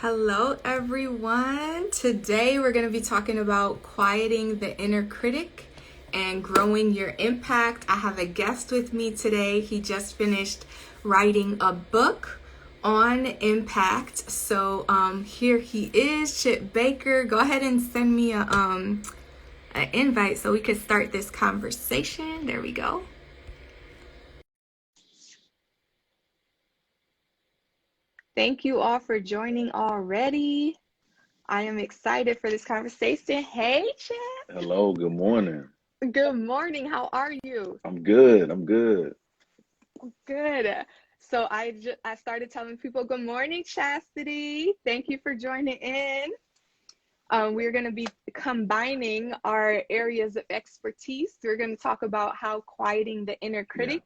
Hello, everyone. Today we're going to be talking about quieting the inner critic and growing your impact. I have a guest with me today. He just finished writing a book on impact. So here he is, Chip Baker. Go ahead and send me an invite so we could start this conversation. There we go. Thank you all for joining already. I am excited for this conversation. Hey, Chip. Hello, good morning. Good morning. How are you? I'm good. I'm good. Good. So I started telling people, good morning, Chastity. Thank you for joining in. We're going to be combining our areas of expertise. We're going to talk about how quieting the inner Yeah. critic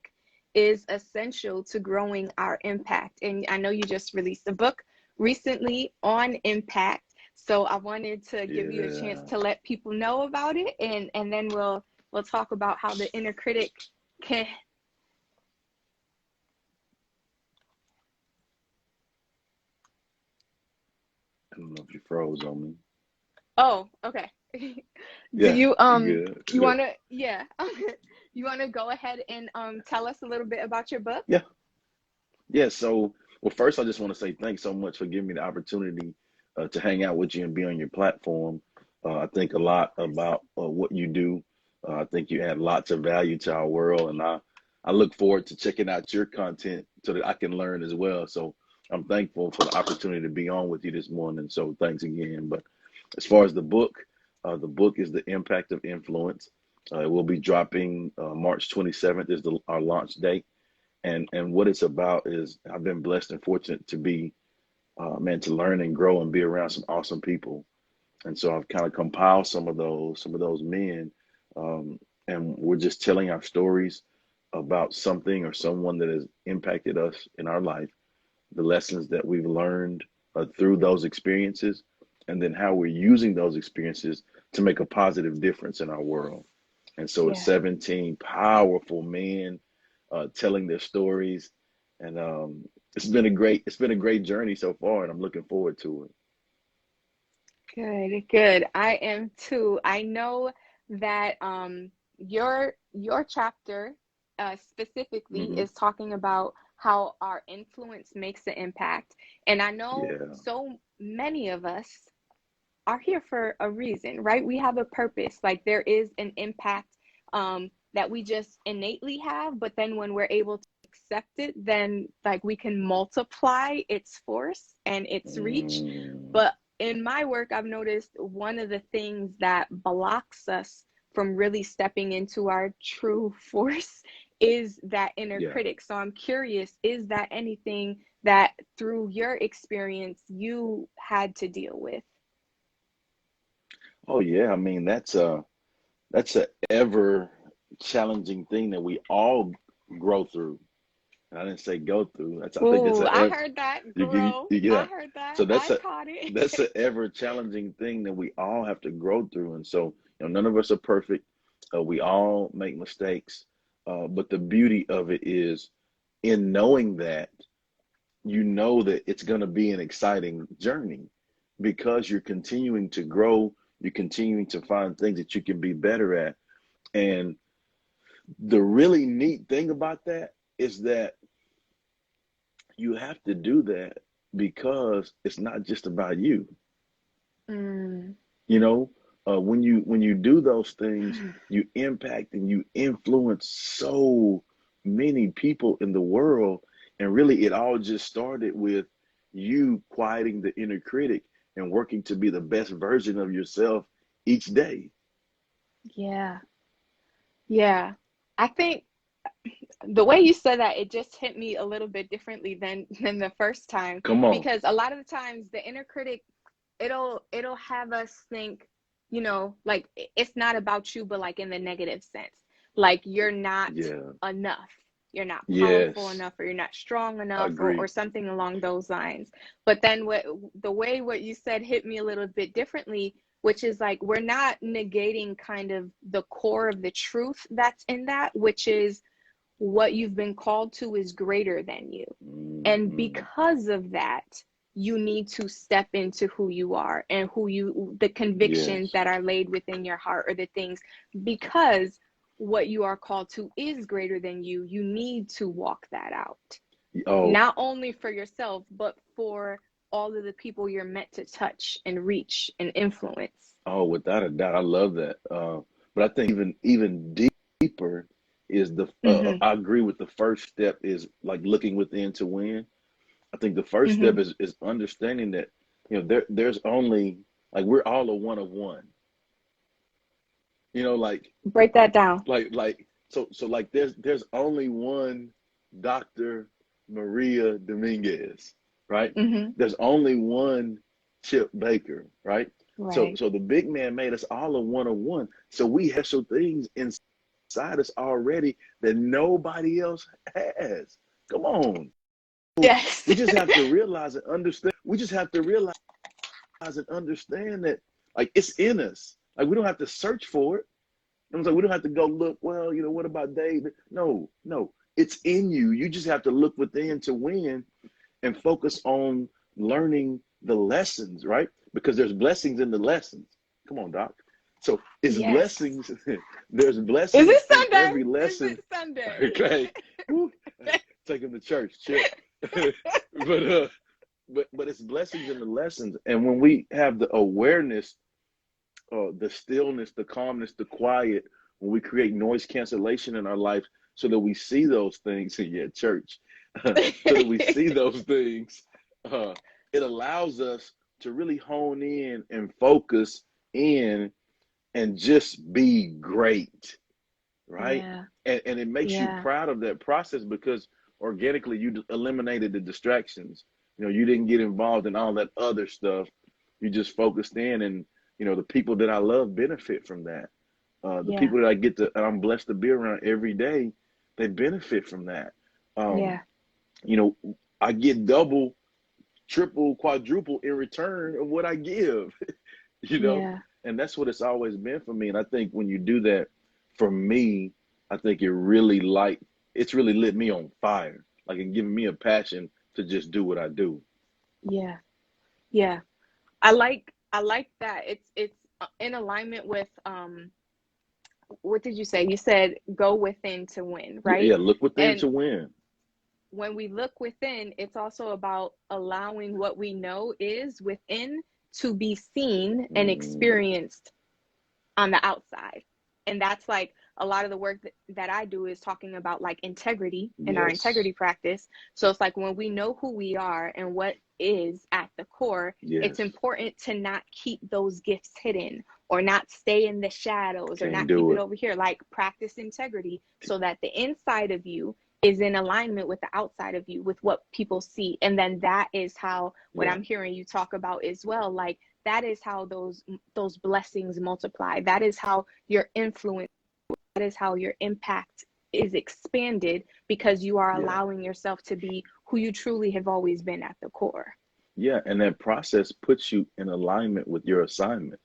is essential to growing our impact. And I know you just released a book recently on impact. So I wanted to give you a chance Yeah. to let people know about it, and then we'll talk about how the inner critic can. I don't know if you froze on me. Oh, okay. Do Yeah, you you're good. you Good. want to, yeah. You want to go ahead and tell us a little bit about your book? Yeah. Yeah. Well, first, I just want to say thanks so much for giving me the opportunity to hang out with you and be on your platform. I think a lot about what you do. I think you add lots of value to our world, and I look forward to checking out your content so that I can learn as well. So I'm thankful for the opportunity to be on with you this morning. So thanks again. But as far as the book is The Impact of Influence. It will be dropping March 27th is our launch date. And what it's about is I've been blessed and fortunate to be, man, to learn and grow and be around some awesome people. And so I've kind of compiled some of those men, and we're just telling our stories about something or someone that has impacted us in our life, the lessons that we've learned through those experiences, and then how we're using those experiences to make a positive difference in our world. And so it's Yeah. 17 powerful men telling their stories, and it's been a great journey so far, and I'm looking forward to it. Good, good. I am too. I know that your chapter specifically Hmm. is talking about how our influence makes an impact. And I know Yeah, so many of us are here for a reason, right? We have a purpose. Like there is an impact that we just innately have, but then when we're able to accept it, then like we can multiply its force and its reach. mm, But in my work, I've noticed one of the things that blocks us from really stepping into our true force is that inner yeah. critic. So I'm curious, is that anything that through your experience you had to deal with? Oh yeah. I mean, that's a ever challenging thing that we all grow through. And I didn't say go through. I think it's Oh, a I heard that. Grow. I yeah. heard that. So I caught it. that's a ever challenging thing that we all have to grow through. And so, none of us are perfect. We all make mistakes. But the beauty of it is in knowing that, you know that it's going to be an exciting journey because you're continuing to grow, you're continuing to find things that you can be better at. And the really neat thing about that is that you have to do that because it's not just about you. Mm. You know, when you do those things, you impact and you influence so many people in the world. And really, it all just started with you quieting the inner critic and working to be the best version of yourself each day. Yeah. Yeah. I think the way you said that, it just hit me a little bit differently than the first time, Come on. because a lot of the times the inner critic, it'll have us think, like it's not about you, but like in the negative sense. Like you're not Yeah. enough. You're not powerful Yes. enough, or you're not strong I enough, or agree. something along those lines. But then what you said hit me a little bit differently, which is like we're not negating kind of the core of the truth that's in that, which is what you've been called to is greater than you. And Hmm. because of that, you need to step into who you are and the convictions Yes. that are laid within your heart, or the things, because what you are called to is greater than you. You need to walk that out, Oh, not only for yourself, but for all of the people you're meant to touch and reach and influence. oh, without a doubt, I love that. But I think even deeper is the. Mm-hmm. I agree with the first step is like looking within to win. I think the first Mm-hmm. step is understanding that there's only like we're all a one of one. You know, Break that down. so like there's only one Dr. Maria Dominguez, right? Mm-hmm. There's only one Chip Baker, right? So Right. so the big man made us all a one of one. So we have some things inside us already that nobody else has. Come on. Yes. We just have to realize and understand. We just have to realize and understand that like it's in us. Like we don't have to search for it. I'm like, we don't have to go look, well, what about David? No, no, it's in you. You just have to look within to win and focus on learning the lessons, right? Because there's blessings in the lessons. Come on, Doc. So it's Yes. blessings. There's Is blessings it in Sunday? every Is lesson. it Sunday? Okay. Woo. Take him to church, Chip. but but it's blessings in the lessons. And when we have the awareness, the stillness, the calmness, the quiet, when we create noise cancellation in our life so that we see those things in your church, so that we see those things, it allows us to really hone in and focus in and just be great, right? Yeah. And it makes you Yeah. proud of that process because organically you eliminated the distractions. You didn't get involved in all that other stuff. You just focused in, and the people that I love benefit from that. The Yeah. people that I'm blessed to be around every day, they benefit from that. Um, Yeah. you know, I get double, triple, quadruple in return of what I give, you know, Yeah. and that's what it's always been for me. And I think when you do that, for me, I think it's really lit me on fire, like it giving me a passion to just do what I do. Yeah. Yeah. I like that. It's in alignment with what did you say? You said go within to win, Yeah, right? yeah. Look within And to win. when we look within, it's also about allowing what we know is within to be seen and Mm, experienced on the outside. And that's like a lot of the work that I do is talking about like integrity in our yes, integrity practice. So it's like when we know who we are and what is at the core, it's yes. important to not keep those gifts hidden or not stay in the shadows or Can't not keep do it it. over here. Like practice integrity so that the inside of you is in alignment with the outside of you, with what people see. And then that is how what Yeah, I'm hearing you talk about as well, like that is how those blessings multiply. That is how your influence, that is how your impact is expanded because you are yeah, allowing yourself to be who you truly have always been at the core. yeah. And that process puts you in alignment with your assignment.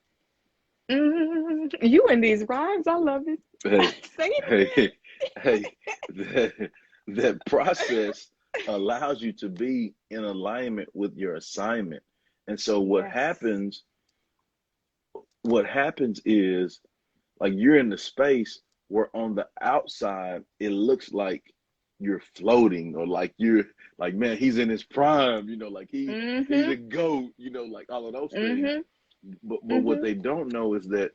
You and these rhymes, I love it. Hey, Say hey, it hey. That process allows you to be in alignment with your assignment. And so again. Yes. what happens is like you're in the space where on the outside it looks like you're floating or like you're like, man, he's in his prime, like he's Mm-hmm. a goat, like all of those things. Mm-hmm. But what Mm-hmm. they don't know is that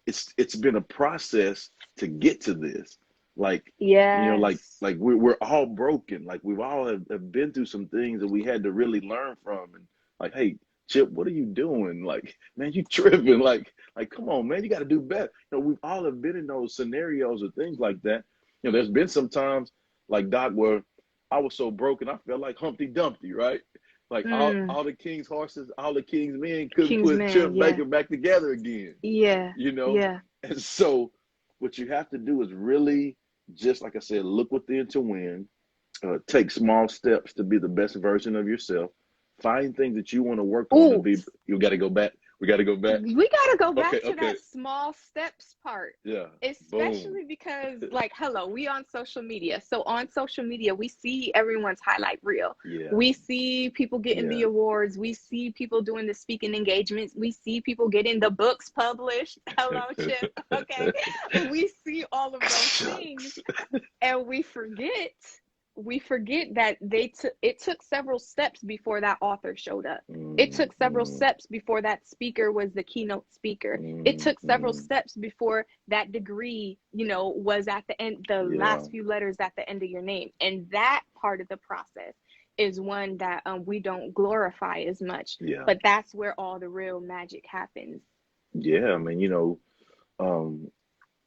it's been a process to get to this. Like, Yes. like we're all broken. Like we've all have been through some things that we had to really learn from. And like, hey, Chip, what are you doing? Like, man, you tripping. Like, come on, man, you got to do better. We've all have been in those scenarios or things like that. There's been some times like Doc where I was so broken I felt like Humpty Dumpty, right? Like Mm. all the king's horses, all the king's men couldn't King's put man. Chip Yeah. Baker back together again, Yeah. you know? Yeah. And so what you have to do is really, just like I said, look within to win, take small steps to be the best version of yourself, find things that you want to work on to Ooh. be, you got to go back. We got to go back. We got to go Okay, back to okay. that small steps part, Yeah. Boom. especially because, like, hello, we on social media. So on social media, we see everyone's highlight reel. Yeah. We see people getting the Yeah. awards. We see people doing the speaking engagements. We see people getting the books published. Hello, Chip. Okay. We see all of those things, Shucks. and we forget that it took several steps before that author showed up. It Mm, took several mm, steps before that speaker was the keynote speaker. It mm, took several mm. steps before that degree, was at the end, the Yeah. last few letters at the end of your name. And that part of the process is one that we don't glorify as much, Yeah. but that's where all the real magic happens. Yeah. I mean, um,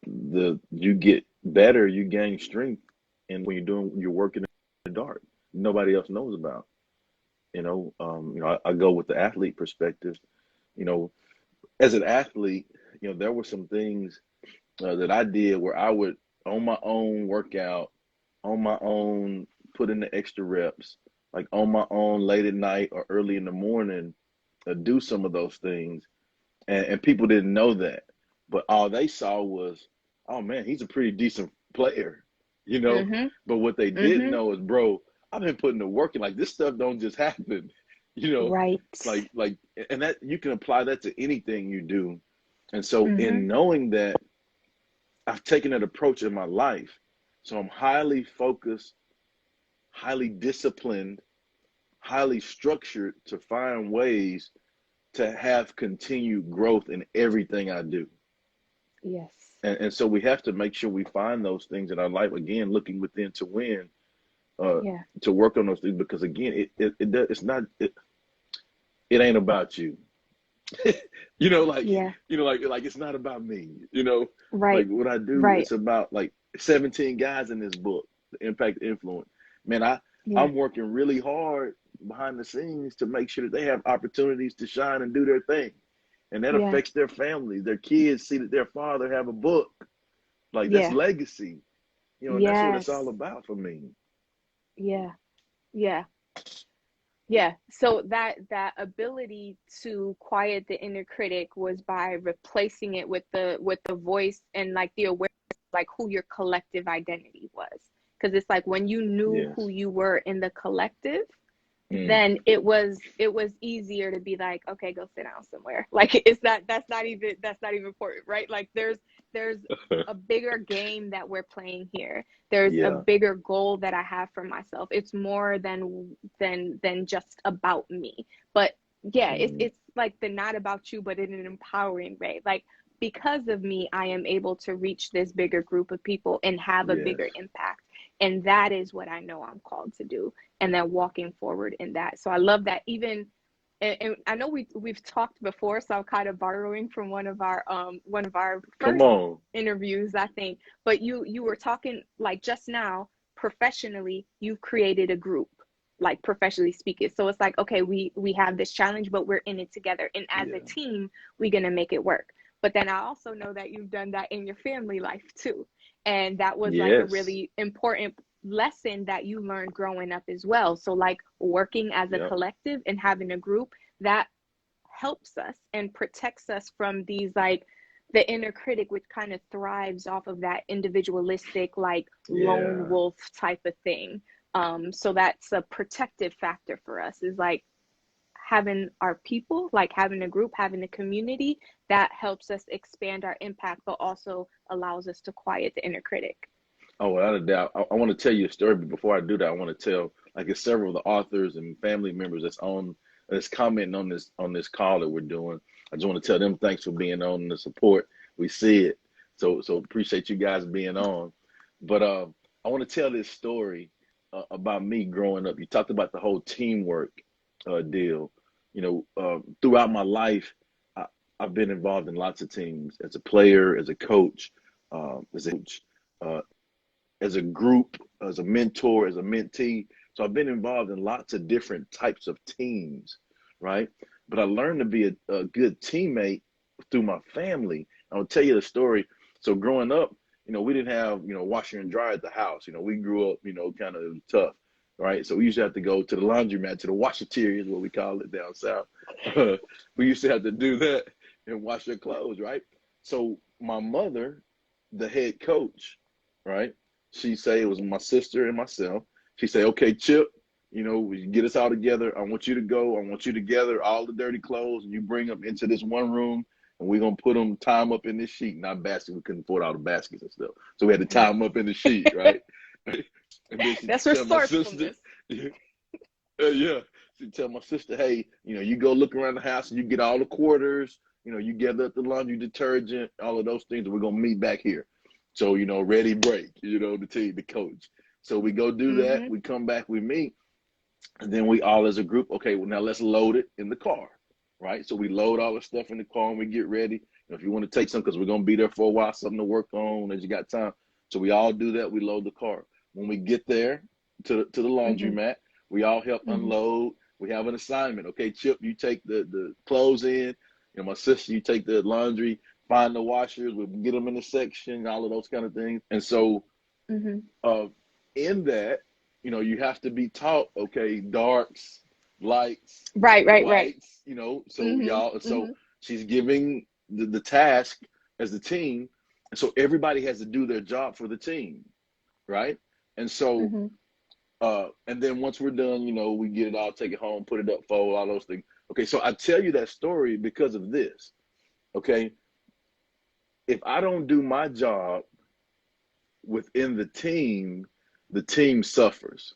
you get better, you gain strength, and when you're working in the dark, nobody else knows about. I go with the athlete perspective. You know, as an athlete, there were some things that I did where I would on my own work out, on my own put in the extra reps, like on my own late at night or early in the morning, do some of those things, and people didn't know that, but all they saw was, oh man, he's a pretty decent player, you know. Mm-hmm. But what they didn't Mm-hmm. know is, bro, I've been putting the work in. Like this stuff don't just happen, you know. Right. Like, and that you can apply that to anything you do. And so, Mm-hmm. in knowing that, I've taken that approach in my life. So I'm highly focused, highly disciplined, highly structured to find ways to have continued growth in everything I do. Yes. And so we have to make sure we find those things in our life, again, looking within to win, uh, Yeah. to work on those things, because again, it's not, it ain't about you. Yeah. Like it's not about me, like Right. what I do, Right. it's about like 17 guys in this book, the impact influence. Man, Yeah. I'm working really hard behind the scenes to make sure that they have opportunities to shine and do their thing. And that Yeah. affects their families. Their kids see that their father have a book. Like that's Yeah. legacy, and that's what it's all Yes. about for me. Yeah. Yeah. Yeah. So that ability to quiet the inner critic was by replacing it with the voice and like the awareness, like who your collective identity was. Because it's like when you knew who Yes. you were in the collective, Mm. then it was easier to be like, okay, go sit down somewhere. Like that's not even important, right? Like there's a bigger game that we're playing here. There's a Yeah. bigger goal that I have for myself. It's more than just about me. But yeah, Mm. it's like the not about you, but in an empowering way. Like because of me, I am able to reach this bigger group of people and have a Yes. bigger impact. And that is what I know I'm called to do, and then walking forward in that. So I love that. Even and I know we've talked before, so I'm kind of borrowing from one of our Come first on. interviews, I think. But you were talking like just now, professionally, you've created a group, like professionally speaking. So it's like, okay, we have this challenge, but we're in it together. And as a Yeah. team, we're gonna make it work. But then I also know that you've done that in your family life too. And that was like a Yes. really important lesson that you learned growing up as well. So like working as a Yep. collective and having a group that helps us and protects us from these like the inner critic, which kind of thrives off of that individualistic like lone Yeah. wolf type of thing. So that's a protective factor for us, is like having our people, like having a group, having a community that helps us expand our impact, but also allows us to quiet the inner critic. Oh, without a doubt. I want to tell you a story, but before I do that, I want to tell like it's several of the authors and family members that's commenting on this call that we're doing. I just want to tell them thanks for being on and the support. We see it. So appreciate you guys being on. But I want to tell this story about me growing up. You talked about the whole teamwork deal. Throughout my life, I, I've been involved in lots of teams as a player, as a coach, uh, as a group, as a mentor, as a mentee. So I've been involved in lots of different types of teams, right? But I learned to be a good teammate through my family. I'll tell you the story. So growing up, we didn't have, washer and dryer at the house. We grew up, kind of tough. right? So we used to have to go to the laundromat, to the washateria is what we call it down south. We used to have to do that and wash their clothes, right? So my mother, the head coach, right? She say it was my sister and myself. She say, okay, Chip, we get us all together. I want you to go. I want you to gather all the dirty clothes and you bring them into this one room and we're going to put them, tie them up in this sheet. Not basket. We couldn't afford all the baskets and stuff. So we had to tie them up in the sheet, right? And then she That's tell my sister, resourcefulness. yeah, she tell my sister, hey, you go look around the house and you get all the quarters, you gather up the laundry detergent, all of those things, and we're going to meet back here. So, ready, break, the coach. So we go do that. We come back, we meet, and then we all as a group, okay, well, now let's load it in the car, right? So we load all the stuff in the car and we get ready. If you want to take some, because we're going to be there for a while, something to work on as you got time. So we all do that. We load the car. When we get there to the laundromat, we all help unload. We have an assignment. Okay, Chip, you take the clothes in. My sister, you take the laundry, find the washers, we'll get them in the section, all of those kind of things. And so in that, you have to be taught, okay, darks, lights, Right. whites, so y'all, so she's giving the task as the team. And so everybody has to do their job for the team, right? And so, and then once we're done, we get it all, take it home, put it up, fold, all those things. Okay, so I tell you that story because of this, okay? If I don't do my job within the team suffers.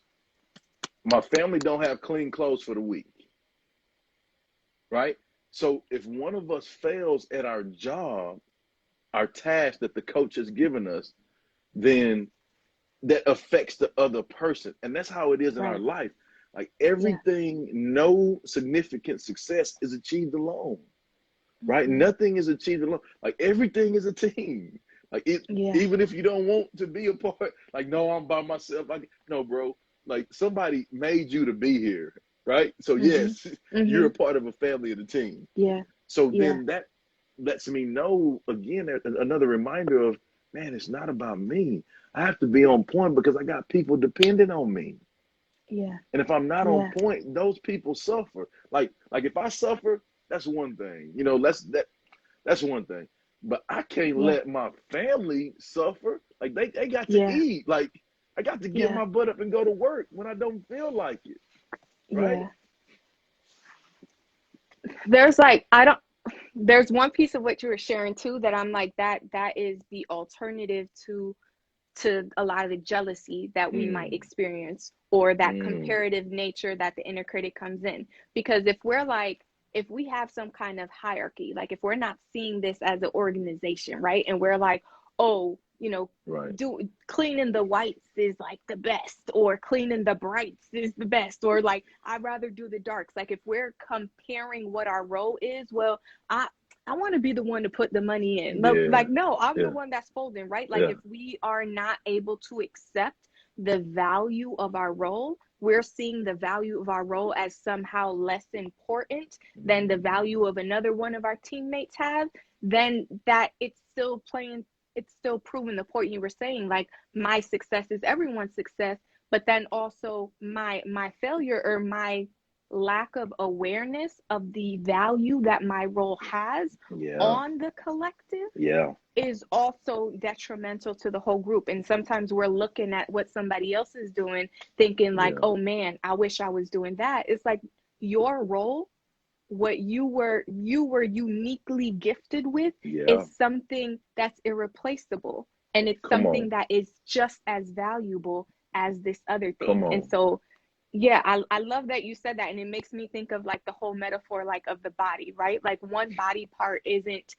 My family don't have clean clothes for the week, right? So if one of us fails at our job, our task that the coach has given us, then that affects the other person. And that's how it is in our life. Like everything, no significant success is achieved alone, right? Nothing is achieved alone. Like everything is a team. Like even if you don't want to be a part, like, no, I'm by myself. No, bro, like somebody made you to be here, right? So yes, you're a part of a family of the team. Yeah. So then that lets me know, again, another reminder of, man, it's not about me. I have to be on point because I got people depending on me. Yeah. And if I'm not on point, those people suffer. Like if I suffer, that's one thing. That's one thing. But I can't let my family suffer. Like they got to eat. Like I got to get my butt up and go to work when I don't feel like it. Right? Yeah. There's one piece of what you were sharing too that I'm like, that is the alternative to a lot of the jealousy that we might experience, or that comparative nature that the inner critic comes in. Because if we have some kind of hierarchy, like if we're not seeing this as an organization, right? And we're like, oh, cleaning the whites is like the best, or cleaning the brights is the best, or like I'd rather do the darks. Like if we're comparing what our role is, well, I want to be the one to put the money in. Like, no, I'm the one that's folding, right? Like if we are not able to accept the value of our role, we're seeing the value of our role as somehow less important than the value of another one of our teammates have, then that it's still proving the point you were saying, like my success is everyone's success, but then also my failure or my lack of awareness of the value that my role has on the collective is also detrimental to the whole group. And sometimes we're looking at what somebody else is doing thinking like, oh man, I wish I was doing that. It's like your role, what you were uniquely gifted with is something that's irreplaceable, and it's something that is just as valuable as this other thing. And so I love that you said that, and it makes me think of like the whole metaphor, like of the body, right? Like one body part isn't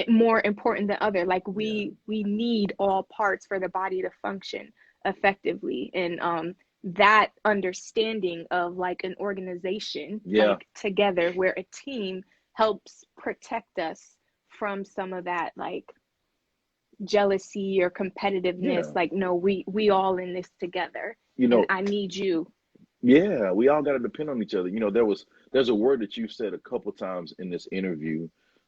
more important than other. Like we need all parts for the body to function effectively. And that understanding of like an organization like together, where a team helps protect us from some of that like jealousy or competitiveness. Like, no, we all in this together, and I need you. Yeah, we all got to depend on each other. There's a word that you said a couple times in this interview,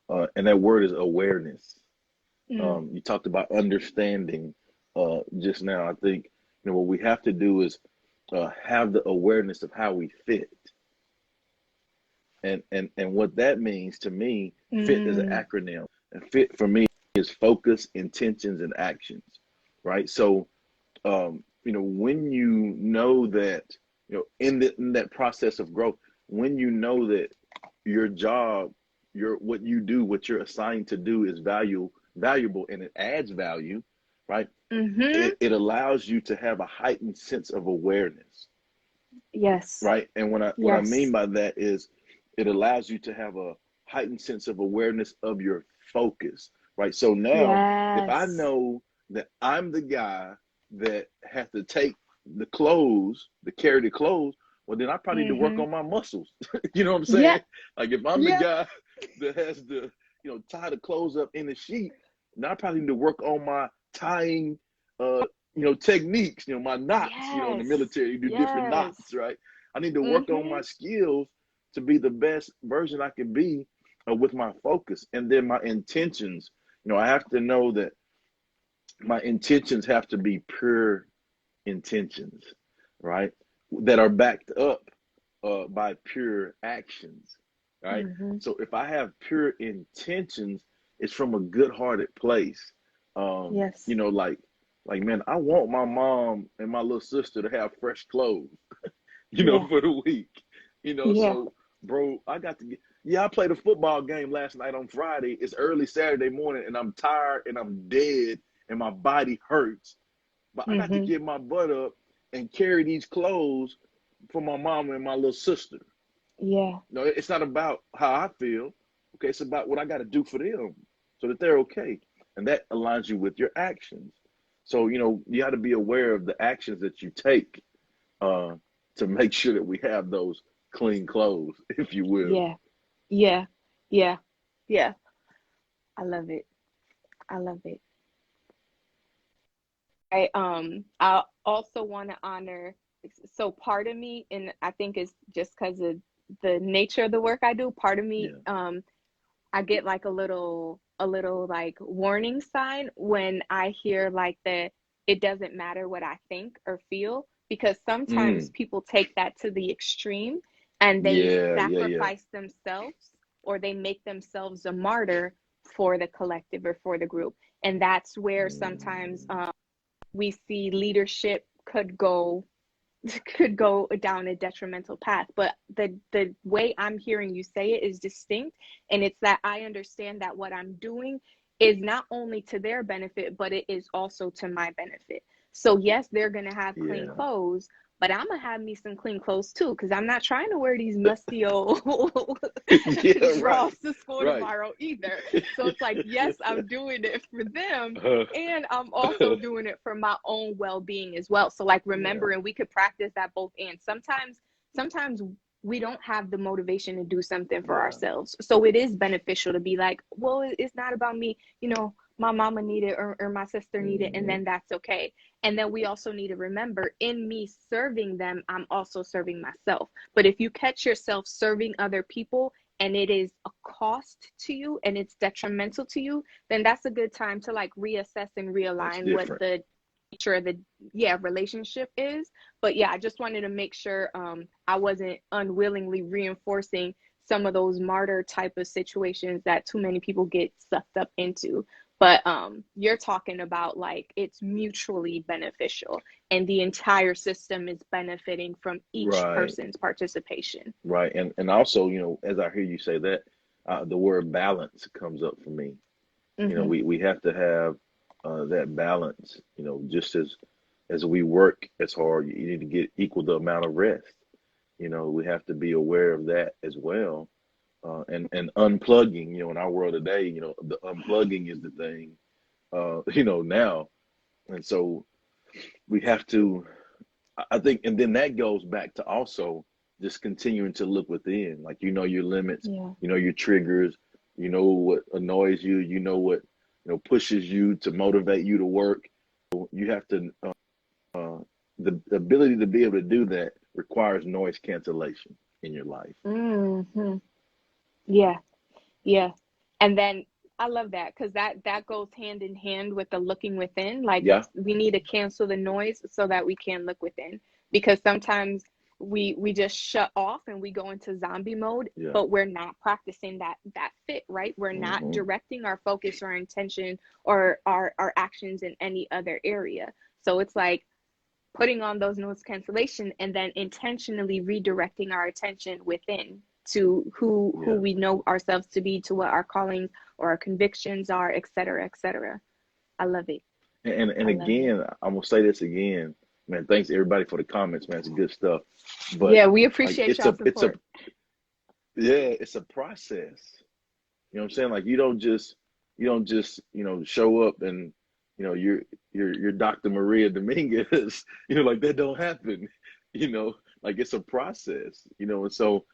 and that word is awareness. You talked about understanding just now. I think what we have to do is have the awareness of how we fit. And what that means to me, fit is an Mm, acronym. And fit for me is focus, intentions, and actions, right? So, when you know that, in that process of growth, when you know that your job, what you do, what you're assigned to do is valuable and it adds value, right? mm-hmm. It allows you to have a heightened sense of awareness, Yes. right? And what I mean Yes. by that is it allows you to have a heightened sense of awareness of your focus, right? So now, if I Yes. know that I'm the guy that has to take carry the clothes, well, then I probably need to work Mm-hmm. on my muscles. You know what I'm Yeah. saying? Like if I'm the Yeah. guy that has to, tie the clothes up in the sheet, now I probably need to work on my tying, uh, techniques, my knots, in the Yes. military, you do different Yes. knots, right? I need to work on Mm-hmm. my skills to be the best version I can be with my focus. And then my intentions, I have to know that my intentions have to be pure intentions, right? That are backed up by pure actions, right? Mm-hmm. So if I have pure intentions, it's from a good-hearted place. Yes. Man, I want my mom and my little sister to have fresh clothes, Yeah. for the week. Yeah. So bro, I got to get yeah, I played a football game last night on Friday. It's early Saturday morning and I'm tired and I'm dead and my body hurts. But I got to Mm-hmm. get my butt up and carry these clothes for my mom and my little sister. Yeah. No, it's not about how I feel. Okay, it's about what I got to do for them so that they're okay. And that aligns you with your actions. So, you got to be aware of the actions that you take uh, to make sure that we have those clean clothes, if you will. Yeah. Yeah. Yeah. Yeah. I love it. I love it. I also want to honor, so part of me, and I think it's just because of the nature of the work I do, part of me, Yeah. I get like a little like warning sign when I hear like that it doesn't matter what I think or feel, because sometimes Mm. people take that to the extreme and they Yeah, yeah, yeah. sacrifice themselves or they make themselves a martyr for the collective or for the group. And that's where sometimes Mm. we see leadership could go down a detrimental path. But the way I'm hearing you say it is distinct, and it's that I understand that what I'm doing is not only to their benefit, but it is also to my benefit. So yes, they're gonna have clean Yeah. clothes, but I'm gonna have me some clean clothes too, because I'm not trying to wear these musty old Yeah, right. drawers to school Right. tomorrow either. So it's like, yes, I'm doing it for them, and I'm also doing it for my own well-being as well. So like Yeah. remembering we could practice that both, and sometimes we don't have the motivation to do something for Yeah. ourselves. So it is beneficial to be like, well, it's not about me, my mama need it, or my sister need it, and Hmm. then that's okay. And then we also need to remember, in me serving them, I'm also serving myself. But if you catch yourself serving other people and it is a cost to you and it's detrimental to you, then that's a good time to like reassess and That's realign what different. the nature of the relationship is. But yeah, I just wanted to make sure I wasn't unwillingly reinforcing some of those martyr type of situations that too many people get sucked up into. But you're talking about like it's mutually beneficial and the entire system is benefiting from each Right. person's participation. Right. And also, as I hear you say that, the word balance comes up for me. Mm-hmm. We have to have that balance, just as we work as hard, you need to get equal the amount of rest. We have to be aware of that as well. And unplugging, in our world today, the unplugging is the thing, now. And so we have to, I think, and then that goes back to also just continuing to look within, like, your limits, Yeah. your triggers, what annoys you, what, pushes you to motivate you to work. You have to, the ability to be able to do that requires noise cancellation in your life. Mm-hmm. Yeah. Yeah. And then I love that because that goes hand in hand with the looking within. Like Yeah. we need to cancel the noise so that we can look within. because sometimes we just shut off and we go into zombie mode, Yeah. but we're not practicing that fit, right? We're not Mm-hmm. directing our focus or intention or our actions in any other area. So it's like putting on those noise cancellation and then intentionally redirecting our attention within to who Yeah. we know ourselves to be, to what our callings or our convictions are, et cetera, et cetera. I love it. And I love it. again, I'm gonna say this again, man. Thanks everybody for the comments, man. It's good stuff. But Yeah, we like, appreciate y'all support. it's a process. You know what I'm saying? Like you don't just show up and you're Dr. Maria Dominguez. Like that don't happen. Like it's a process. And so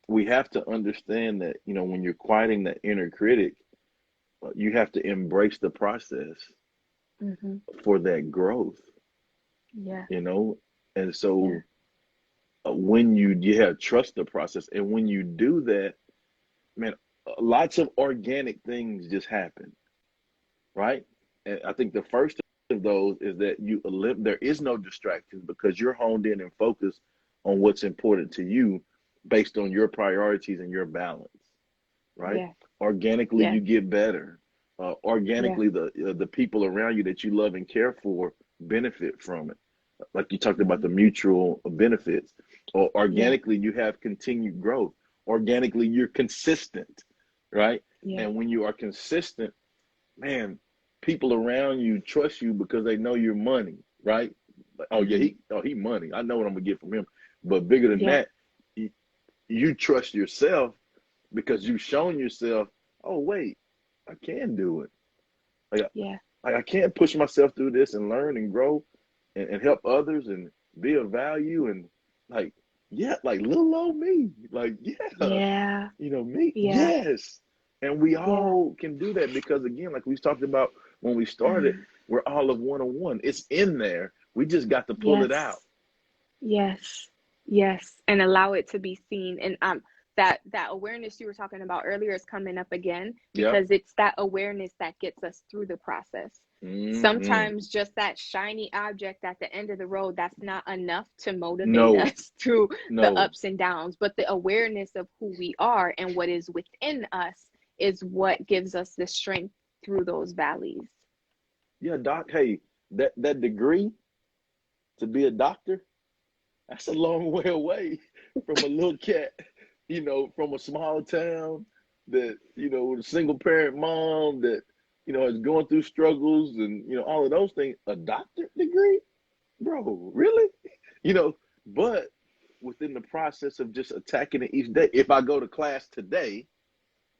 we have to understand that when you're quieting that inner critic, you have to embrace the process Mm-hmm. for that growth. Yeah. And so when you trust the process, and when you do that, man, lots of organic things just happen, right? And I think the first of those is that there is no distractions because you're honed in and focused on what's important to you based on your priorities and your balance, right? Yeah. Organically, Yeah. you get better. Organically, the people around you that you love and care for benefit from it. Like you talked about the mutual benefits. Or organically, you have continued growth. Organically, you're consistent, right? Yeah. And when you are consistent, man, people around you trust you because they know you're money, right? Like, oh yeah, he money. I know what I'm gonna get from him. But bigger than that, you trust yourself because you've shown yourself, oh wait, I can do it. Like I can't push myself through this and learn and grow and help others and be of value and like little old me. Like me. Yes. And we all can do that because again, like we talked about when we started, we're all of one-on-one. It's in there. We just got to pull it out. Yes. And allow it to be seen. And that awareness you were talking about earlier is coming up again because it's that awareness that gets us through the process. Mm-hmm. Sometimes just that shiny object at the end of the road, that's not enough to motivate us through the ups and downs. But the awareness of who we are and what is within us is what gives us the strength through those valleys. Yeah, Doc, hey, that degree to be a doctor, that's a long way away from a little cat, from a small town that, with a single parent mom that, is going through struggles and, all of those things. A doctorate degree? Bro, really? But within the process of just attacking it each day, if I go to class today,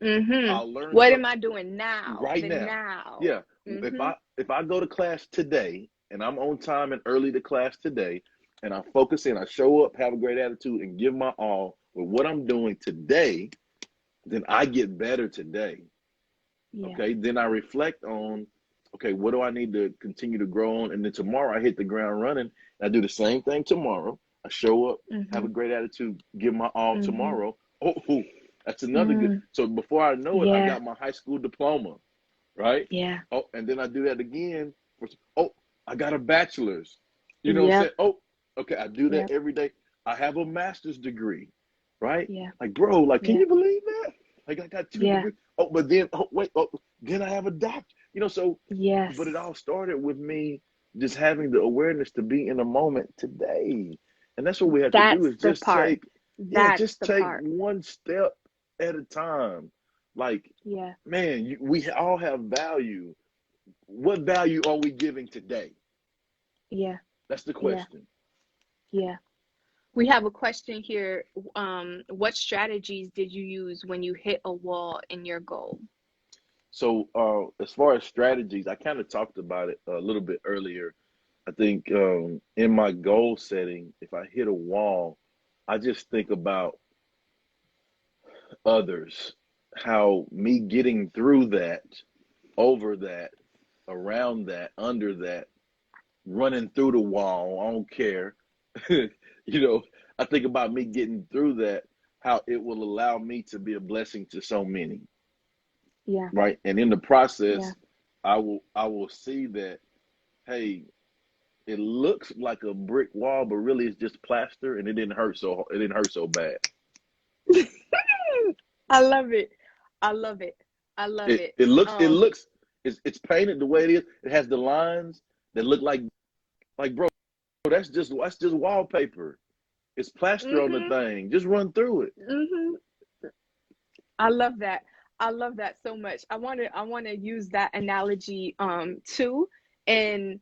I'll learn what am I doing now? Right now. Yeah. If I go to class today and I'm on time and early to class today, and I focus in, I show up, have a great attitude, and give my all with what I'm doing today, then I get better today. Okay. Then I reflect on, okay, what do I need to continue to grow on? And then tomorrow I hit the ground running. And I do the same thing tomorrow. I show up, have a great attitude, give my all tomorrow. Oh, that's another good. So before I know it, I got my high school diploma, right? Yeah. Oh, and then I do that again. I got a bachelor's. You know what I'm saying? Oh, okay, I do that every day. I have a master's degree, right? Yeah. Like, bro, like, can you believe that? Like, I got 2 degrees. Oh, but then, then I have a doctor. So, but it all started with me just having the awareness to be in the moment today. And that's what we have to do is just take one step at a time. Like, man, we all have value. What value are we giving today? Yeah. That's the question. Yeah. We have a question here. What strategies did you use when you hit a wall in your goal? So as far as strategies, I kind of talked about it a little bit earlier. I think in my goal setting, if I hit a wall, I just think about others, how me getting through that, over that, around that, under that, running through the wall, I don't care. I think about me getting through that, how it will allow me to be a blessing to so many. Yeah. Right. And in the process, I will see that, hey, it looks like a brick wall, but really it's just plaster, and it didn't hurt so bad. I love it. I love it. I love It it. it looks it looks it's painted the way it is. It has the lines that look like bro, that's just wallpaper. It's plaster on the Mhm. thing. Just run through it. Mhm. I love that. I love that so much. I want to use that analogy too, in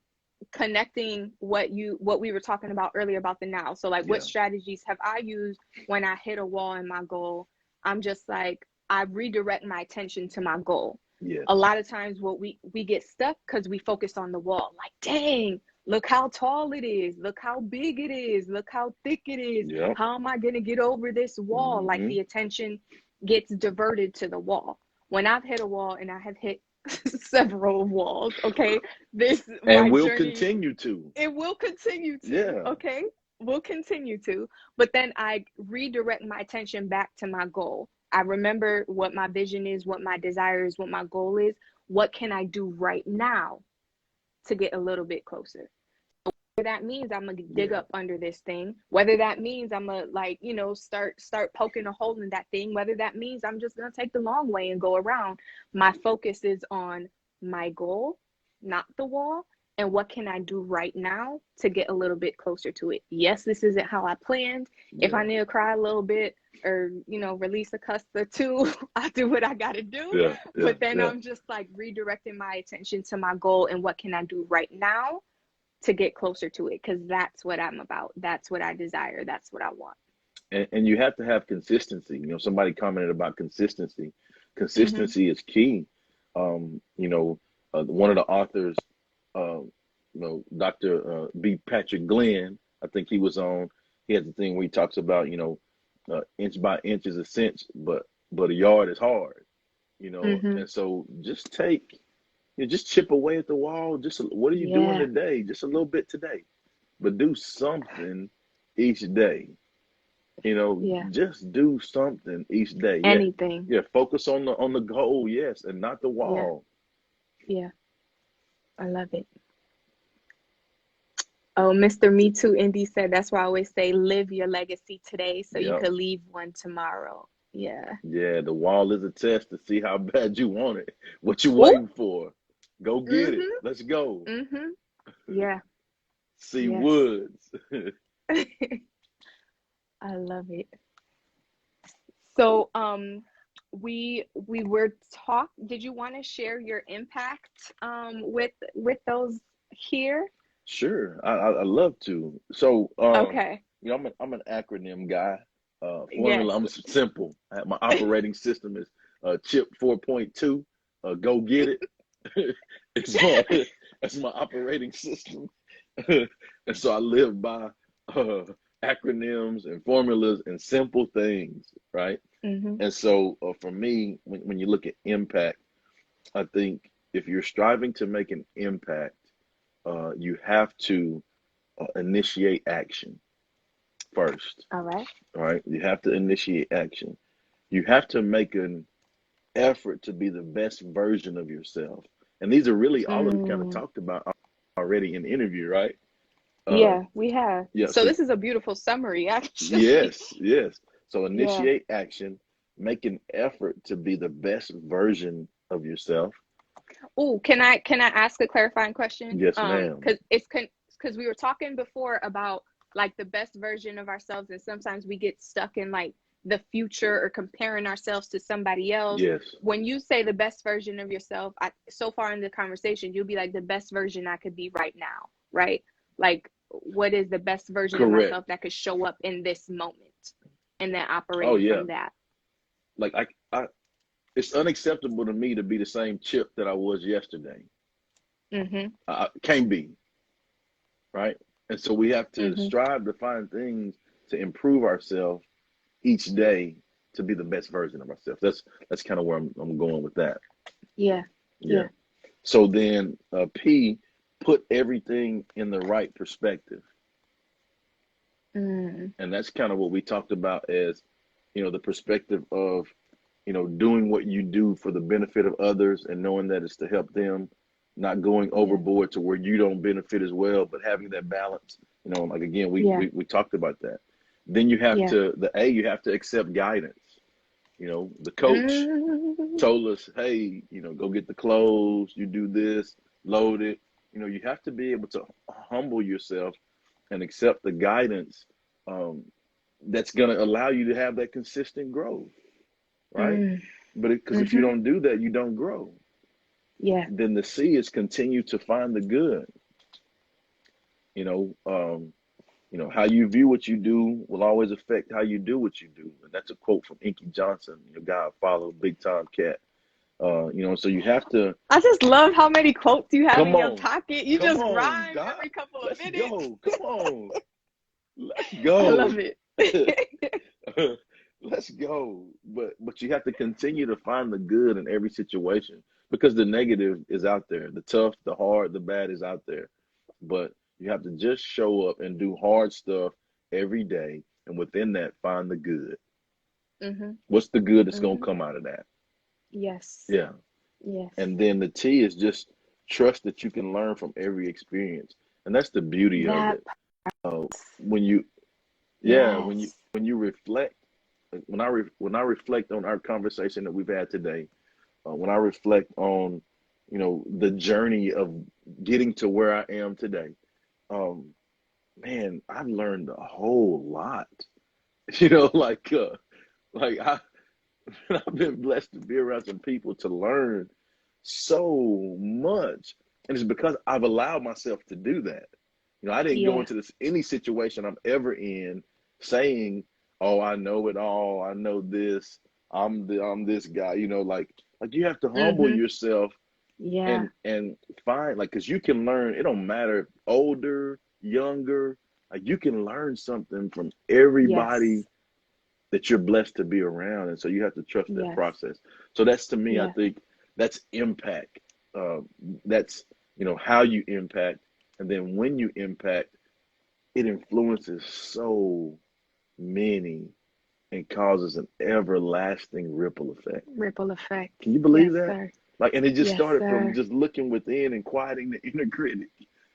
connecting what we were talking about earlier about the now. So like, what Yeah, strategies have I used when I hit a wall in my goal? I'm just like, I redirect my attention to my goal. yes, A lot of times what we get stuck because we focus on the wall. Like, dang, look how tall it is, look how big it is, look how thick it is. yep. How am I going to get over this wall? Like, Hmm. the attention gets diverted to the wall. When I've hit a wall, and I have hit several walls, okay, this And my we'll journey, continue to. it will continue to, Yeah, okay, will continue to, but then I redirect my attention back to my goal. I remember what my vision is, what my desire is, what my goal is. What can I do right now to get a little bit closer? Whether that means I'm gonna dig yeah, up under this thing, whether that means I'm gonna, like, start poking a hole in that thing, whether that means I'm just gonna take the long way and go around. My focus is on my goal, not the wall, and what can I do right now to get a little bit closer to it. Yes, this isn't how I planned. If I yeah, need to cry a little bit, or release a cuss or two, I do what I gotta do. yeah, yeah, But then yeah. I'm just like redirecting my attention to my goal and what can I do right now to get closer to it, because that's what I'm about. That's what I desire. That's what I want. And you have to have consistency. Somebody commented about consistency. Mhm. Consistency is key. One of the authors, uh, Dr. B. Patrick Glenn, I think he was on. He has the thing where he talks about, inch by inch is a cinch, but a yard is hard. Mhm. And so just chip away at the wall. What are you doing Yeah. today? Just a little bit today, but do something each day. Yeah. Just do something each day. Yeah, Anything. yeah. Focus on the goal, yes, and not the Yeah. wall. Yeah. I love it. Oh, Mr. Me Too Indy said that's why I always say live your legacy today so you Yep. could leave one tomorrow. Yeah. Yeah, the wall is a test to see how bad you want it. What you Ooh. waiting for? Go get it. Mhm. Let's go. Mhm. Yeah. See Yes. Woods. I love it. So, we were talk. Did you want to share your impact with those here? Sure, I love to. So, Okay. I'm an acronym guy. Yes. Formula, I'm simple. My operating system is CHIP 4.2. Go get it. It's my that's my operating system, and so I live by uh, acronyms and formulas and simple things, right? Mhm. And so for me, when you look at impact, I think if you're striving to make an impact, you have to initiate action first. All right. All right, you have to initiate action. You have to make an effort to be the best version of yourself. And these are really all of we kind of Mm. talked about already in the interview, right? Uh, Yeah, we have. yeah. So So this is a beautiful summary, actually. yes, yes. So Yeah. initiate action, make an effort to be the best version of yourself. Oh, can I ask a clarifying question? Yes, ma'am. Because we were talking before about like the best version of ourselves, and sometimes we get stuck in like the future or comparing ourselves to somebody else. Yes, When you say the best version of yourself, so far in the conversation, you'll be like the best version I could be right now, right? Like, what is the best version of correct. myself that could show up in this moment, and then Oh operate yeah. from that? Like it's unacceptable to me to be the same chip that I was yesterday. Mm-hmm. Can't be, right? And so we have to Mm-hmm. strive to find things to improve ourselves each day to be the best version of ourselves. That's kind of where I'm going with that. Yeah. Yeah. Yeah. So then P, put everything in the right perspective. Mm. And that's kind of what we talked about as, the perspective of, doing what you do for the benefit of others and knowing that it's to help them. not going Yeah. overboard to where you don't benefit as well, but having that balance. Like again, Yeah. we talked about that. Then you have Yeah. to you have to accept guidance. The coach Mm, told us, hey, go get the clothes, you do this, load it. You have to be able to humble yourself and accept the guidance um, that's going to allow you to have that consistent growth, right? mm, But because if you mm-hmm. don't do that, you don't grow. Yeah. Then the C is continue to find the good. You know, um, how you view what you do will always affect how you do what you do. And that's a quote from Inky Johnson, your guy I follow, big time cat. So you have to I just love how many quotes you have in come your on, pocket. You come just on, rhyme Doc. every couple of Let's minutes. go. Come on. Let's I go. love it. Let's go. But you have to continue to find the good in every situation because the negative is out there. The tough, the hard, the bad is out there. But you have to just show up and do hard stuff every day. And within that, find the good. Mm-hmm. What's the good that's going to Mm-hmm. come out of that? Yes. Yeah. Yes. And then the T is just trust that you can learn from every experience. And that's the beauty of That. it. When you, yeah, Yes. when you reflect, when I reflect on our conversation that we've had today, when I reflect on, the journey of getting to where I am today, um, man, I've learned a whole lot. You know, like I've been blessed to be around some people to learn so much, and it's because I've allowed myself to do that. I didn't go Yeah. into any situation I'm ever in saying, "Oh, I know it all. I know this. I'm this guy." Like you have to humble Mm-hmm. yourself Yeah. and find because you can learn. It don't matter if older, younger. Like you can learn something from everybody Yes. that you're blessed to be around, and so you have to trust that Yes. process. So that's to me, I Yes. think that's impact. Uh, that's how you impact, and then when you impact, it influences so many and causes an everlasting ripple effect. Ripple effect. Can you Yes, believe that? sir. Like, and it just Yes, started from sir. just looking within and quieting the inner critic,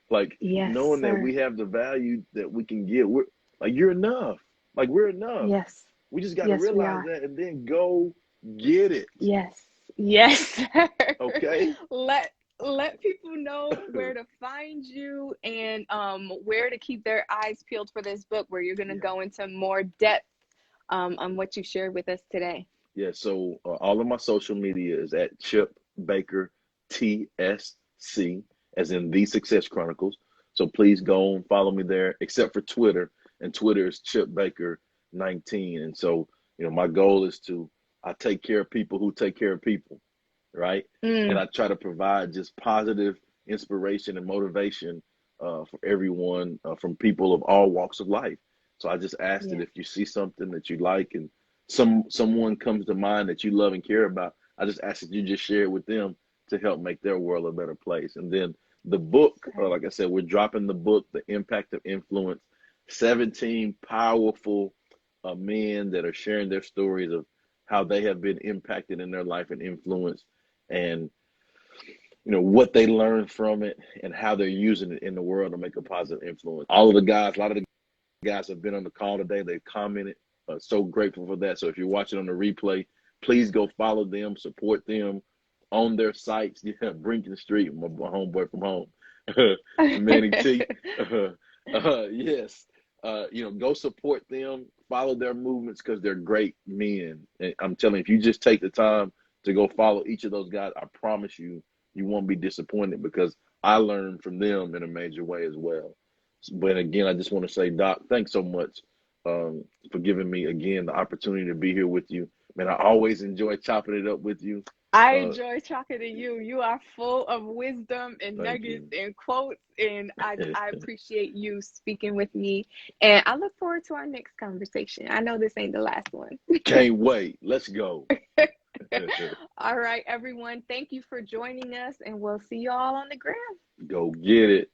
like Yes, knowing that sir. we have the value that we can give. We're like you're enough. Like we're enough. Yes. We just got to Yes, we realize are. that and then go get it. Yes. Yes, sir. Okay? Let people know where to find you and where to keep their eyes peeled for this book where you're going to Yeah. go into more depth on what you shared with us today. Yeah. So all of my social media is at Chip Baker TSC, as in The Success Chronicles. So please go and follow me there, except for Twitter. And Twitter is Chip Baker 19. And so, my goal is I take care of people who take care of people, right? And Mm, I try to provide just positive inspiration and motivation for everyone from people of all walks of life. So I just ask that yeah. if you see something that you like and someone comes to mind that you love and care about, I just ask that you just share it with them to help make their world a better place. And then the Yes, book, sir. like I said, we're dropping the book, The Impact of Influence. 17 powerful men that are sharing their stories of how they have been impacted in their life and influenced, and what they learned from it and how they're using it in the world to make a positive influence. All of the guys, a lot of the guys have been on the call today. They've commented. So grateful for that. So if you're watching on the replay, please go follow them, support them on their sites. Yeah, Brinkin Street, my homeboy from home, Manny T. Yes, go support them, follow their movements because they're great men. And I'm telling you, if you just take the time to go follow each of those guys, I promise you, you won't be disappointed because I learned from them in a major way as well. But again, I just want to say, Doc, thanks so much for giving me again the opportunity to be here with you. Man, I always enjoy chopping it up with you. I Uh, enjoy talking to you. You are full of wisdom and Thank nuggets you. and quotes, and I appreciate you speaking with me. And I look forward to our next conversation. I know this ain't the last one. Can't wait. Let's go. All right, everyone. Thank you for joining us, and we'll see you all on the ground. Go get it.